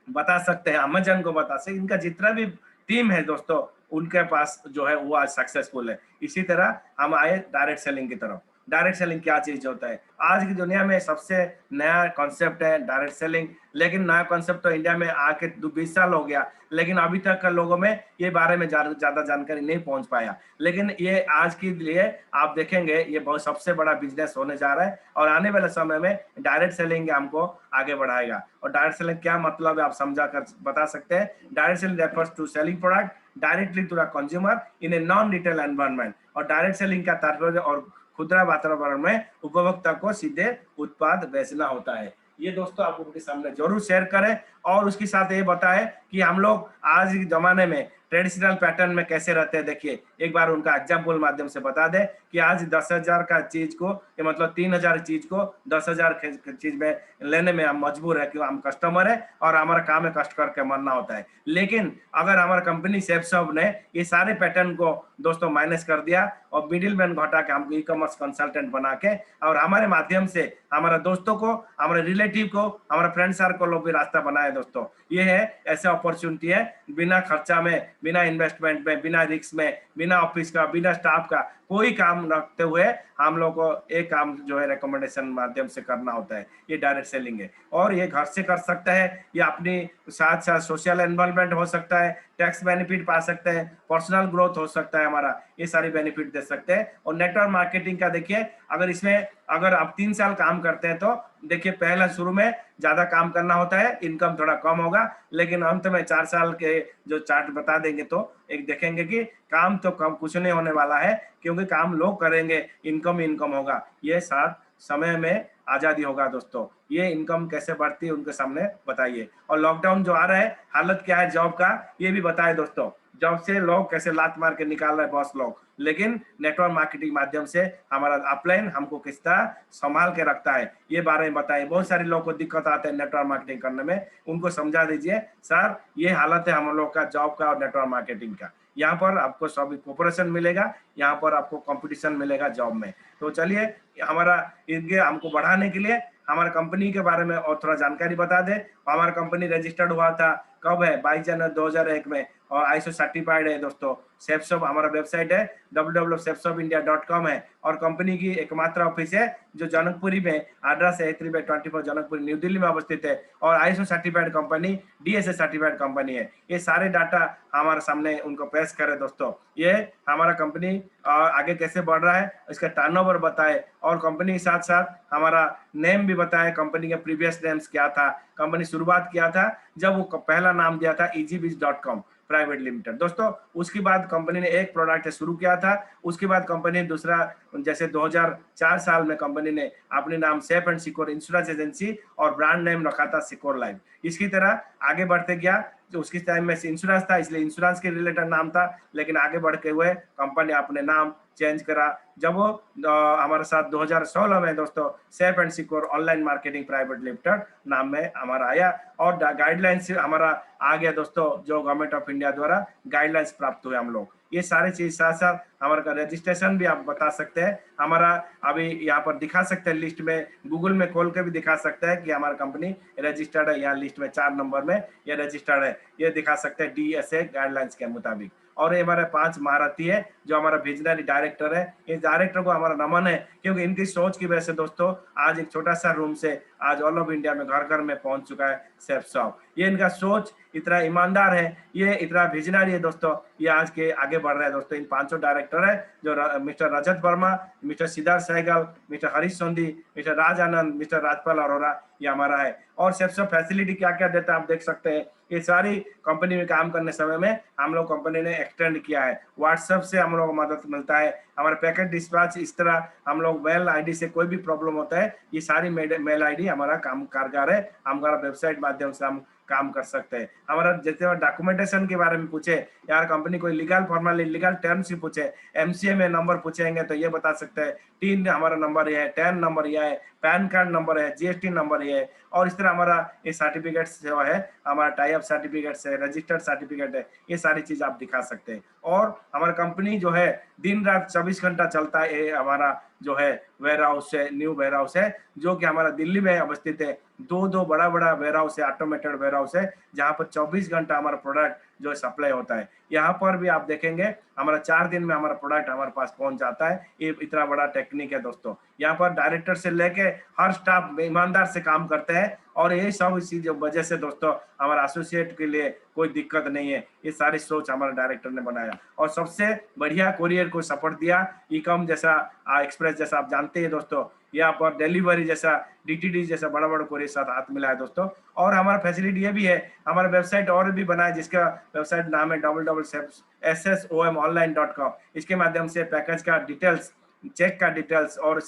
बता सकते हैं, अमेजन को बता सकते, इनका जितना भी टीम है दोस्तों, उनके पास जो है वो आज सक्सेसफुल है। इसी तरह हम आए डायरेक्ट सेलिंग की तरफ। डायरेक्ट सेलिंग क्या चीज होता है? आज की दुनिया में सबसे नया कॉन्सेप्ट है डायरेक्ट सेलिंग, लेकिन नया कॉन्सेप्ट तो इंडिया में आके 20 साल हो गया, लेकिन अभी तक का लोगों में ये बारे में ज्यादा जानकारी नहीं पहुंच पाया। लेकिन ये आज के लिए आप देखेंगे, ये बहुत सबसे बड़ा बिजनेस होने जा रहा है, और आने वाले समय में डायरेक्ट सेलिंग हमको आगे बढ़ाएगा। और डायरेक्ट सेलिंग क्या मतलब है, आप समझा कर बता सकते हैं? Direct selling refers to selling product directly to the consumer in a non retail environment. और डायरेक्ट सेलिंग का तात्पर्य और खुदरा वातावरण में उपभोक्ता को सीधे उत्पाद बेचना होता है। ये दोस्तों आपको उनके सामने जरूर शेयर करें, और उसके साथ ये बताएं कि हम लोग आज के जमाने में ट्रेडिशनल पैटर्न में कैसे रहते हैं। देखिए, एक बार उनका एग्जाम्पल माध्यम से बता दें कि आज 10,000 का चीज को, ये मतलब 3,000 चीज को 10,000 चीज में लेने में हम मजबूर है, क्यों? हम कस्टमर है और हमारा काम है कष्ट करके मरना होता है। लेकिन अगर हमारा कंपनी सेफसॉफ्ट ने ये सारे पैटर्न को दोस्तों माइनस कर दिया, और मिडिल मैन घटा के हमको ई कॉमर्स कंसल्टेंट बना के, और हमारे माध्यम से हमारे दोस्तों को, हमारे रिलेटिव को, हमारे फ्रेंड सर्कल को भी रास्ता बनाए दोस्तों। ये है ऐसे अपॉर्चुनिटी है, बिना खर्चा में, बिना इन्वेस्टमेंट में, बिना रिस्क में, बिना ऑफिस का, बिना स्टाफ का कोई काम रखते हुए हम लोग को एक काम जो है रिकमेंडेशन माध्यम से करना होता है। ये डायरेक्ट सेलिंग है, और ये घर से कर सकता है, ये अपनी साथ साथ सोशल इन्वॉल्वमेंट हो सकता है, टैक्स बेनिफिट पा सकते हैं, पर्सनल ग्रोथ हो सकता है हमारा, ये सारी बेनिफिट दे सकते हैं। और नेटवर्क मार्केटिंग का देखिए, अगर इसमें अगर आप 3 साल काम करते हैं तो देखिए, पहला शुरू में ज्यादा काम करना होता है, इनकम थोड़ा कम होगा, लेकिन अंत में 4 साल के जो चार्ट बता देंगे तो एक देखेंगे कि काम तो कम कुछ नहीं होने वाला है, क्योंकि काम लोग करेंगे, इनकम होगा। ये साथ समय में आजादी होगा दोस्तों। ये इनकम कैसे बढ़ती है उनके सामने बताइए। और लॉकडाउन जो आ रहा है, हालत क्या है जॉब का, ये भी बताए दोस्तों। जॉब से लोग कैसे लात मार के निकाल रहे हैं बॉस लोग, लेकिन नेटवर्क मार्केटिंग माध्यम से हमारा अपलाइन हमको किस तरह संभाल के रखता है, ये बारे में बताइए। बहुत सारे लोगों को दिक्कत आते हैं नेटवर्क मार्केटिंग करने में, उनको समझा दीजिए, सर ये हालत है हम लोग का जॉब का और नेटवर्क मार्केटिंग का। यहाँ पर आपको सभी कोऑपरेशन मिलेगा, यहाँ पर आपको कंपटीशन मिलेगा जॉब में। तो चलिए, हमारा इनके हमको बढ़ाने के लिए हमारे कंपनी के बारे में और थोड़ा जानकारी बता दे। हमारा कंपनी रजिस्टर्ड हुआ था कब है? 22 जनवरी 2001 में, और आईएसओ सर्टिफाइड है दोस्तों। सेफसॉफ्ट हमारा वेबसाइट है www.safsoftindia.com है, और कंपनी की एकमात्र ऑफिस है जो जनकपुरी में, एड्रेस है 3/24 जनकपुरी न्यू दिल्ली में अवस्थित है, और ISO certified company, DSA certified company है। ये सारे डाटा हमारे सामने उनको पेश करे दोस्तों। ये हमारा कंपनी आगे कैसे बढ़ रहा है, इसका टर्नओवर बताए, और कंपनी के साथ साथ हमारा नेम भी बताए, कंपनी के प्रीवियस नेम्स क्या था, कंपनी शुरुआत किया था जब वो पहला नाम दिया था easybiz.com प्राइवेट लिमिटेड दोस्तों। उसके बाद कंपनी ने एक प्रोडक्ट शुरू किया था, उसके बाद कंपनी ने दूसरा, जैसे 2004 साल में कंपनी ने अपने नाम safe and secure insurance agency और ब्रांड नेम रखा था सिक्योर लाइफ। इसकी तरह आगे बढ़ते गया, जो उसकी टाइम में इंश्योरेंस था इसलिए इंश्योरेंस के रिलेटेड नाम था, लेकिन आगे बढ़ते हुए कंपनी अपने नाम चेंज करा जब वो हमारे साथ 2016 में दोस्तों safe and secure online marketing private limited नाम में हमारा आया, और गाइडलाइंस हमारा आ गया दोस्तों, जो गवर्नमेंट ऑफ इंडिया द्वारा गाइडलाइंस प्राप्त हुए हम लोग। ये सारे चीज साथ साथ हमारा रजिस्ट्रेशन भी आप बता सकते हैं, हमारा अभी यहाँ पर दिखा सकते हैं लिस्ट में, गूगल में खोल के भी दिखा सकते हैं कि हमारा कंपनी रजिस्टर्ड है, यहाँ लिस्ट में 4 नंबर में ये रजिस्टर्ड है, ये दिखा सकते हैं डीएसए गाइडलाइंस के मुताबिक। और ये हमारे 5 महारथी है जो हमारा विजनरी डायरेक्टर है। इस डायरेक्टर को हमारा नमन है, क्योंकि इनकी सोच की वजह से दोस्तों आज एक छोटा सा रूम से आज ऑल ओवर इंडिया में घर घर में पहुंच चुका है सेफसॉफ्ट। ये इनका सोच इतना ईमानदार है, ये इतना विजनरी है दोस्तों, ये आज के आगे बढ़ रहे हैं दोस्तों। इन 5 डायरेक्टर है जो mister Rajat Verma, mister Siddharth Sehgal, mister Harish Sondhi, mister Raj Anand, mister Rajpal Arora, ये हमारा है। और सेफसॉफ्ट फैसिलिटी क्या क्या देता है आप देख सकते हैं। ये सारी कंपनी में काम करने समय में हम लोग कंपनी ने एक्सटेंड किया है, व्हाट्सएप से हम लोग को मदद मिलता है, हमारा पैकेट डिस्पैच, इस तरह हम लोग मेल आईडी से कोई भी प्रॉब्लम होता है, ये सारी मेल आईडी हमारा काम कारगर है, हमारा वेबसाइट माध्यम से हम काम कर सकते हैं। हमारा जैसे डॉक्यूमेंटेशन के बारे में पूछे, यार कंपनी कोई लीगल फॉर्मल लीगल टर्म्स ही पूछे, एमसीए में नंबर पूछेंगे तो ये बता सकते हैं, टीन हमारा नंबर ये है, टैन नंबर ये है, पैन कार्ड नंबर है, जीएसटी नंबर ये है, और इस तरह हमारा ये सर्टिफिकेट जो है, हमारा टाई अप सर्टिफिकेट है, रजिस्टर्ड सर्टिफिकेट है, ये सारी चीज आप दिखा सकते हैं। और हमारा कंपनी जो है दिन रात 24 घंटा चलता है, ये हमारा जो है वेयर हाउस है, न्यू वेयर हाउस है, जो कि हमारा दिल्ली में अवस्थित है। दो बड़ा बड़ा वेयर हाउस है, ऑटोमेटेड वेयर हाउस है, जहाँ पर 24 घंटा हमारा प्रोडक्ट जो सप्लाई होता है। यहाँ पर भी आप देखेंगे हमारा 4 दिन में हमारा प्रोडक्ट हमारे पास पहुंच जाता है। ये इतना बड़ा टेक्निक है दोस्तों। यहाँ पर डायरेक्टर से लेके हर स्टाफ ईमानदार से काम करते हैं, और ये सब इसी वजह से दोस्तों हमारा एसोसिएट के लिए कोई दिक्कत नहीं है। ये सारी सोच हमारे डायरेक्टर ने बनाया, और सबसे बढ़िया कोरियर को सपोर्ट दिया। ई-कॉम जैसा, एक्सप्रेस जैसा आप जानते हैं दोस्तों, यहाँ पर डिलीवरी जैसा, डीटीडी जैसा बड़ा बड़ा कोरियर साथ हाथ मिला है दोस्तों। और हमारा फैसिलिटी ये भी है, हमारा वेबसाइट और भी बना है, जिसका वेबसाइट नाम है www.ssomonline.com। इसके माध्यम से पैकेज का डिटेल्स, चेक का डिटेल्स और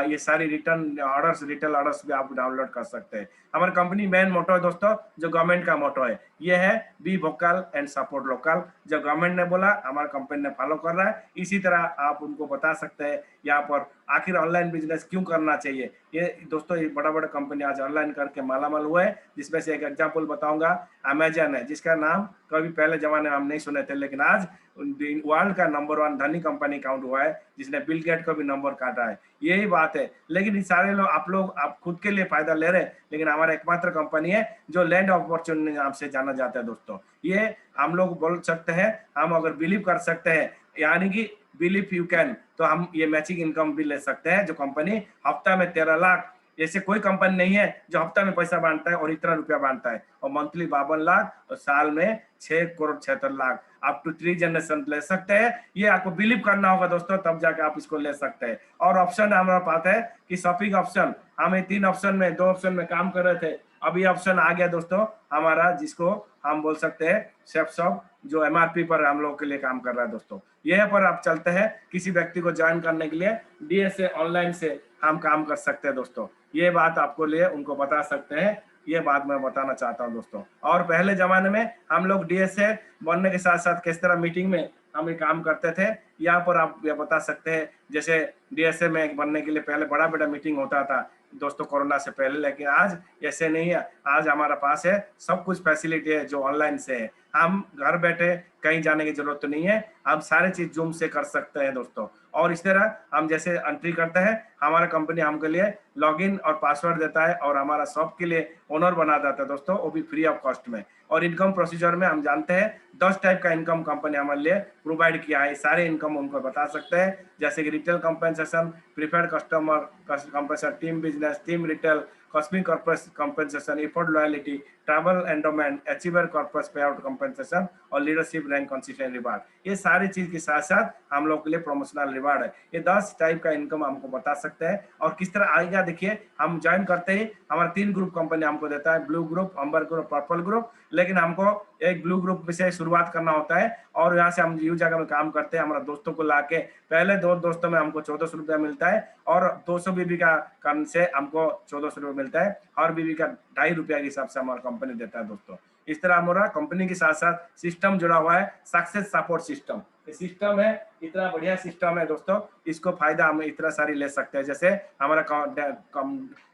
ये सारी रिटर्न ऑर्डर्स, रिटेल ऑर्डर्स भी आप डाउनलोड कर सकते हैं। हमारी कंपनी मेन मोटो है दोस्तों, जो गवर्नमेंट का मोटो है, ये है be vocal and support local. जो गवर्नमेंट ने बोला, हमारा कंपनी ने फॉलो कर रहा है। इसी तरह आप उनको बता सकते हैं यहाँ पर आखिर ऑनलाइन बिजनेस क्यों करना चाहिए। ये दोस्तों ये बड़ा बड़ा कंपनी आज ऑनलाइन करके मालामाल हुआ है, जिसमें से एक एग्जाम्पल बताऊंगा, अमेजन है, जिसका नाम कभी पहले जमाने में हम नहीं सुने थे, लेकिन आज वर्ल्ड का नंबर 1 धनी कंपनी काउंट हुआ है, जिसने बिल गेट को भी नंबर काटा है। यही बात है। लेकिन ये सारे लोग, आप खुद के लिए फायदा ले रहे हैं, लेकिन हमारा एकमात्र कंपनी है जो लैंड अपॉर्चुनिटी नाम से जाना जाता है दोस्तों। ये हम लोग बोल सकते हैं, हम अगर बिलीव कर सकते हैं, यानी कि बिलीव यू कैन, तो हम ये मैचिंग इनकम भी ले सकते हैं। जो कंपनी हफ्ता में 13 लाख, ऐसे कोई कंपनी नहीं है जो हफ्ता में पैसा बांटता है और इतना रुपया बांटता है, और मंथली 52 लाख और साल में 6 crore 76 lakh, up to 3 generation ले सकते हैं। ये आपको बिलीव करना होगा दोस्तों, तब जाके आप इसको ले सकते हैं। और ऑप्शन हमारे पास है कि शॉपिंग ऑप्शन, हमें 3 ऑप्शन में 2 ऑप्शन में काम कर रहे थे, अब ये ऑप्शन आ गया दोस्तों हमारा, जिसको हम बोल सकते हैं शेफ शॉप, जो एमआरपी पर हम लोग के लिए काम कर रहा है दोस्तों। ये पर आप चलते हैं, किसी व्यक्ति को ज्वाइन करने के लिए डीएसए ऑनलाइन से हम काम कर सकते हैं दोस्तों। ये बात आपको लिए उनको बता सकते हैं, ये बात मैं बताना चाहता हूं दोस्तों। और पहले जमाने में हम लोग डीएसए बनने के साथ साथ किस तरह मीटिंग में हम ये काम करते थे, यहाँ पर आप ये बता सकते हैं। जैसे डीएसए में बनने के लिए पहले बड़ा बड़ा मीटिंग होता था दोस्तों, कोरोना से पहले, लेकिन आज ऐसे नहीं है। आज हमारा पास है सब कुछ फैसिलिटी है जो ऑनलाइन से है। हम घर बैठे कहीं जाने की जरूरत तो नहीं है, हम सारी चीज जूम से कर सकते हैं दोस्तों। और इस तरह हम जैसे एंट्री करते हैं, हमारा कंपनी हमके लिए लॉगिन और पासवर्ड देता है, और हमारा शॉप के लिए ओनर बना देता है दोस्तों, वो भी फ्री ऑफ कॉस्ट में। और इनकम प्रोसीजर में हम जानते हैं 10 टाइप का इनकम कंपनी हमारे लिए प्रोवाइड किया है। सारे इनकम उनको बता सकते हैं, जैसे कि retail compensation, preferred customer compensation, team business, team retail, cosmic corporate compensation, effort loyalty, travel endowment, achiever corporate पे आउट कंपनसेशन और लीडरशिप रैंक कंसिस्टेंट रिवार्ड। ये सारी चीज के साथ साथ हम लोग के लिए प्रमोशनल रिवार्ड है। ये 10 टाइप का इनकम हमको बता सकते हैं। और किस तरह आएगा देखिए, हम ज्वाइन करते ही हमारा 3 ग्रुप कंपनी हमको देता है, ब्लू ग्रुप, अम्बर ग्रुप, पर्पल ग्रुप। लेकिन हमको एक ब्लू ग्रुप से शुरुआत करना होता है, और यहाँ से हम यू जगह में काम करते हैं। हमारा दोस्तों को लाके, पहले 2 दोस्तों में हमको 1400 रुपया मिलता है, और 200 बीबी का करने से हमको 1400 रुपया मिलता है। हर बीबी का 2.5 रुपया के हिसाब से हमारा कंपनी देता है दोस्तों। इस तरह हमारा कंपनी के साथ साथ सिस्टम जुड़ा हुआ है, सक्सेस सपोर्ट सिस्टम। सिस्टम है, इतना बढ़िया सिस्टम है दोस्तों, इसको फायदा हम इतना सारी ले सकते हैं। जैसे हमारा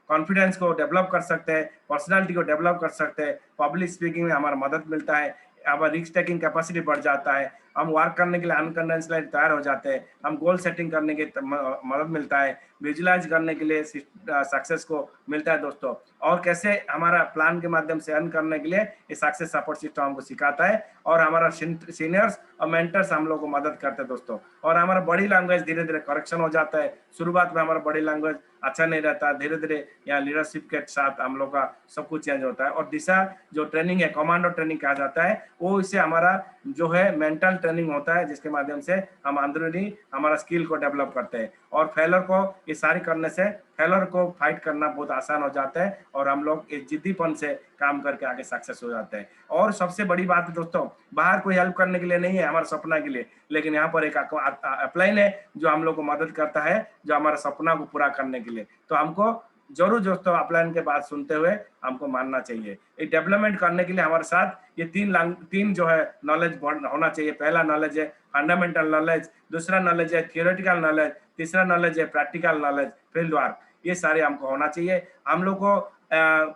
कॉन्फिडेंस को डेवलप कर सकते हैं, पर्सनालिटी को डेवलप कर सकते हैं, पब्लिक स्पीकिंग में हमारा मदद मिलता है, हमारा रिस्क टेकिंग कैपेसिटी बढ़ जाता है, हम वर्क करने के लिए अनकंडीशनली तैयार हो जाते हैं, हम गोल सेटिंग करने की मदद मिलता है, विजुलाइज करने के लिए सक्सेस को मिलता है दोस्तों। और कैसे हमारा प्लान के माध्यम से अर्न करने के लिए ये सक्सेस सपोर्ट सिस्टम हमको सिखाता है। और हमारा सीनियर्स और मेंटर्स हम लोग को मदद करते हैं दोस्तों। और हमारा बॉडी लैंग्वेज धीरे धीरे करेक्शन हो जाता है। शुरुआत में हमारा बॉडी लैंग्वेज अच्छा नहीं रहता, धीरे धीरे यहाँ लीडरशिप के साथ हम लोग का सब कुछ चेंज होता है। और दिशा जो ट्रेनिंग है, कमांडो ट्रेनिंग कहा जाता है, वो इससे हमारा जो है मेंटल ट्रेनिंग होता है जिसके माध्यम से हम अंदरूनी हमारा स्किल को डेवलप करते हैं, और फेलर को ये सारी करने से फेलर को फाइट करना बहुत आसान हो जाता है और हम लोग इस जिद्दीपन से काम करके आगे सक्सेस हो जाते हैं। और सबसे बड़ी बात है दोस्तों, बाहर कोई हेल्प करने के लिए नहीं है, हमारे सपना के लिए, लेकिन यहाँ पर एक अपलाइन है जो हम लोग को मदद करता है, जो हमारे सपना को पूरा करने के लिए। तो हमको जरूर दोस्तों अपलाइन के बात सुनते हुए हमको मानना चाहिए। ये डेवलपमेंट करने के लिए हमारे साथ ये तीन जो है नॉलेज होना चाहिए। पहला नॉलेज है फंडामेंटल नॉलेज, दूसरा नॉलेज है थियोरेटिकल नॉलेज, तीसरा नॉलेज है प्रैक्टिकल नॉलेज, फील्ड वर्क। ये सारे हमको होना चाहिए। हम लोग को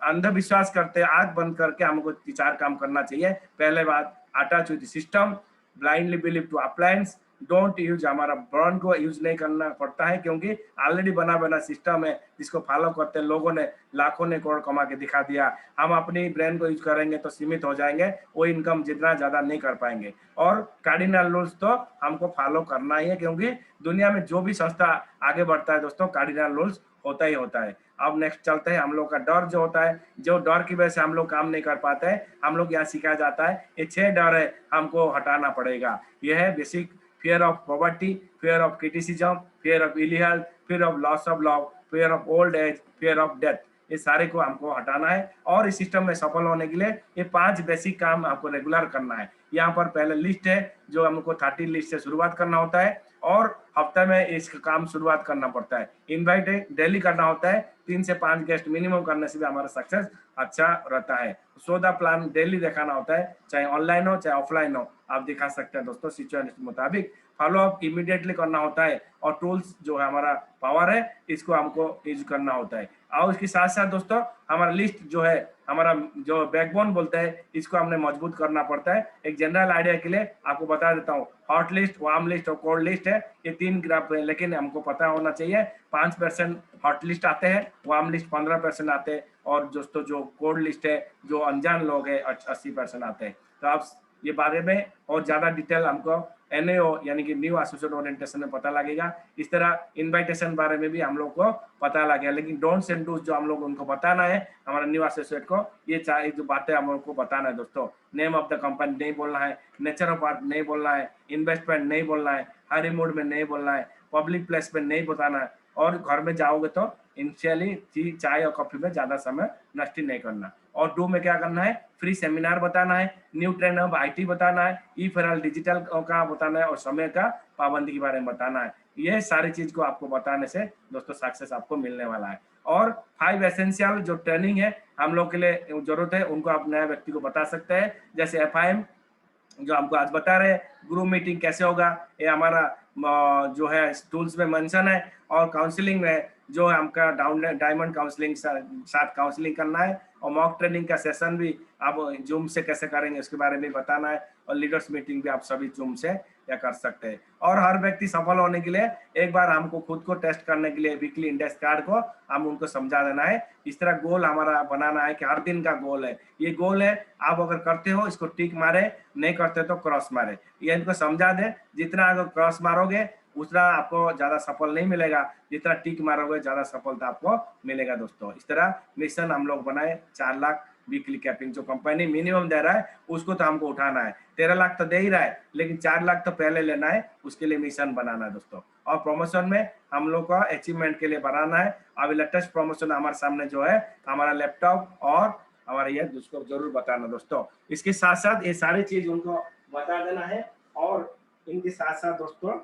अंधविश्वास करते आंख बंद करके हमको 4 काम करना चाहिए। पहले बात, attach with system, blindly believe to appliance, don't use, हमारा ब्रेन को यूज नहीं करना पड़ता है क्योंकि ऑलरेडी बना सिस्टम है जिसको फॉलो करते हैं लोगों ने, लाखों ने करोड़ कमा के दिखा दिया। हम अपनी ब्रेन को यूज करेंगे तो सीमित हो जाएंगे, वो इनकम जितना ज्यादा नहीं कर पाएंगे। और कार्डिनल रूल्स तो हमको फॉलो करना ही है क्योंकि दुनिया में जो भी संस्था आगे बढ़ता है दोस्तों, कार्डिनल रूल्स होता ही होता है। अब नेक्स्ट चलते हैं, हम लोग का डर जो होता है, जो डर की वजह से हम लोग काम नहीं कर पाते हैं, हम लोग यहाँ सिखाया जाता है ये 6 डर है, हमको हटाना पड़ेगा। यह है basic: fear of poverty, fear of criticism, fear of ill health, fear of loss of love, fear of old age, fear of death। ये सारे को हमको हटाना है और इस सिस्टम में सफल होने के लिए ये 5 बेसिक काम आपको रेगुलर करना है। यहाँ पर पहले लिस्ट है जो हमको 30 लिस्ट से शुरुआत करना होता है और हफ्ते में इसका काम शुरुआत करना पड़ता है। इनवाइट डेली करना होता है, 3 से 5 गेस्ट मिनिमम करने से भी हमारा सक्सेस अच्छा रहता है। सौदा प्लान डेली दिखाना होता है, चाहे ऑनलाइन हो चाहे ऑफलाइन हो, आप दिखा सकते हैं दोस्तों सिचुएशन के मुताबिक। फॉलो अप इमीडिएटली करना होता है और टूल्स जो है हमारा पावर है इसको हमको यूज करना होता है। और इसके साथ साथ दोस्तों हमारा लिस्ट जो है, हमारा जो बैकबोन बोलते हैं, इसको हमने मजबूत करना पड़ता है। एक जनरल आइडिया के लिए आपको बता देता हूँ, हॉट लिस्ट, वार्म लिस्ट और कोल्ड लिस्ट है, ये 3 ग्राफ है, लेकिन हमको पता होना चाहिए 5% हॉट लिस्ट आते हैं, वार्म लिस्ट 15% आते हैं और दोस्तों जो कोल्ड लिस्ट है, जो अनजान लोग है, 80% आते हैं। तो आप ये बारे में और ज्यादा डिटेल हमको NAO यानी कि न्यू एसोसिएट ओरिएंटेशन में पता लगेगा। इस तरह इनविटेशन बारे में भी हम लोग को पता लगेगा, लेकिन डोंट्स एंड डूज जो हम लोग उनको बताना है हमारा न्यू एसोसिएट को, ये 4 जो बातें हम लोग को बताना है दोस्तों। नेम ऑफ द कंपनी नहीं बोलना है, नेचर ऑफ वर्क नहीं बोलना है, इन्वेस्टमेंट नहीं बोलना है, हरी मूड में नहीं बोलना है, पब्लिक प्लेस में नहीं बताना है, और घर में जाओगे तो इनिशियली चाय और कॉफी में ज्यादा समय नष्ट नहीं करना। और डू में क्या करना है, फ्री सेमिनार बताना है, न्यू ट्रेंड ऑफ IT बताना है, ई फेरल डिजिटल का बताना है और समय का पाबंदी के बारे में बताना है। ये सारी चीज को आपको बताने से दोस्तों सक्सेस आपको मिलने वाला है। और 5 एसेंशियल जो ट्रेनिंग है हम लोग के लिए जरूरत है, उनको आप नए व्यक्ति को बता सकते हैं। जैसे FIM जो हमको आज बता रहे हैं, ग्रुप मीटिंग कैसे होगा, ये हमारा जो है टूल्स में मेंशन है। और काउंसलिंग में जो है हमका डायमंड काउंसलिंग साथ काउंसलिंग करना है, और मॉक ट्रेनिंग का सेशन भी आप जूम से कैसे करेंगे उसके बारे में बताना है, और लीडर्स मीटिंग भी आप सभी जूम से या कर सकते हैं। और हर व्यक्ति सफल होने के लिए एक बार हमको खुद को टेस्ट करने के लिए वीकली इंडेक्स कार्ड को हम उनको समझा देना है। इस तरह गोल हमारा बनाना है कि हर दिन का गोल है, ये गोल है, आप अगर करते हो इसको टिक मारे, नहीं करते तो क्रॉस मारे, ये इनको समझा दे। जितना अगर क्रॉस मारोगे उतना आपको ज्यादा सफल नहीं मिलेगा, जितना टिक मारोगे ज्यादा सफलता आपको मिलेगा दोस्तों। इस तरह मिशन हम लोग बनाए 4 लाख वीकली कैपिंग जो कंपनी मिनिमम दे रहा है उसको तो हमको उठाना है। 13 लाख तो दे ही रहा है, लेकिन 4 लाख तो पहले लेना है, उसके लिए मिशन बनाना है दोस्तों। और प्रमोशन में हम लोग का अचीवमेंट के लिए बनाना है। अभी लेटेस्ट प्रमोशन हमारे सामने जो है हमारा लैपटॉप और हमारा ये उसको जरूर बताना दोस्तों। इसके साथ साथ ये सारी चीज उनको बता देना है। और इनके साथ साथ दोस्तों